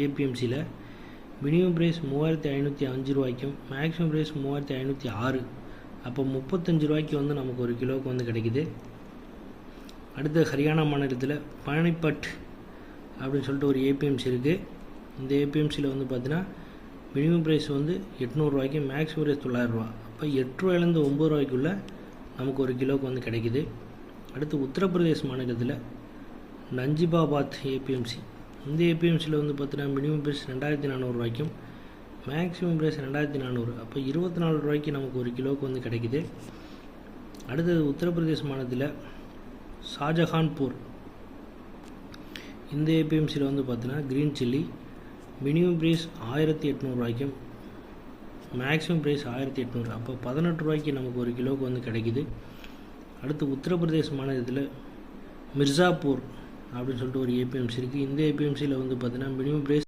ஏபிஎம்சியில் minimum price 3505 ரூபாய்க்கும் maximum price 3506. அப்போ 35 ரூபாய்க்கு வந்து நமக்கு ஒரு கிலோவுக்கு வந்து கிடைக்குது. அடுத்து ஹரியானா மாநிலத்தில் பானிபட் அப்படின்னு சொல்லிட்டு ஒரு ஏபிஎம்சி இருக்குது. இந்த ஏபிஎம்சியில் வந்து பார்த்தீங்கன்னா மினிமம் ப்ரைஸ் வந்து 800 ரூபாய்க்கு மேக்ஸிமம் ப்ரைஸ் 900 ரூபா. அப்போ 8 ரூபாயிலேருந்து 9 ரூபாய்க்குள்ளே நமக்கு ஒரு கிலோவுக்கு வந்து கிடைக்குது. அடுத்து உத்தரப்பிரதேஷ் மாநிலத்தில் நஞ்சிபாபாத் ஏபிஎம்சி. இந்த ஏபிஎம்சியில் வந்து பார்த்தீங்கன்னா மினிமம் ப்ரைஸ் 2400 ரூபாய்க்கும் மேக்ஸிமம் ப்ரைஸ் 2400. அப்போ 24 ரூபாய்க்கு நமக்கு ஒரு கிலோவுக்கு வந்து கிடைக்குது. அடுத்தது உத்தரப்பிரதேஷ் மாநிலத்தில் ஷாஜஹான்பூர். இந்த ஏபிஎம்சியில் வந்து பார்த்தீங்கன்னா க்ரீன் சில்லி மினிமம் ப்ரைஸ் 1800 ரூபாய்க்கும் மேக்ஸிமம் ப்ரைஸ் 1800. அப்போ 18 ரூபாய்க்கு நமக்கு ஒரு கிலோவுக்கு வந்து கிடைக்குது. அடுத்து உத்தரப்பிரதேஷ் மாநிலத்தில் மிர்சாப்பூர் அப்படின்னு சொல்லிட்டு ஒரு ஏபிஎம்சி இருக்குது. இந்த ஏபிஎம்சியில் வந்து பார்த்தீங்கன்னா மினிமம் ப்ரைஸ்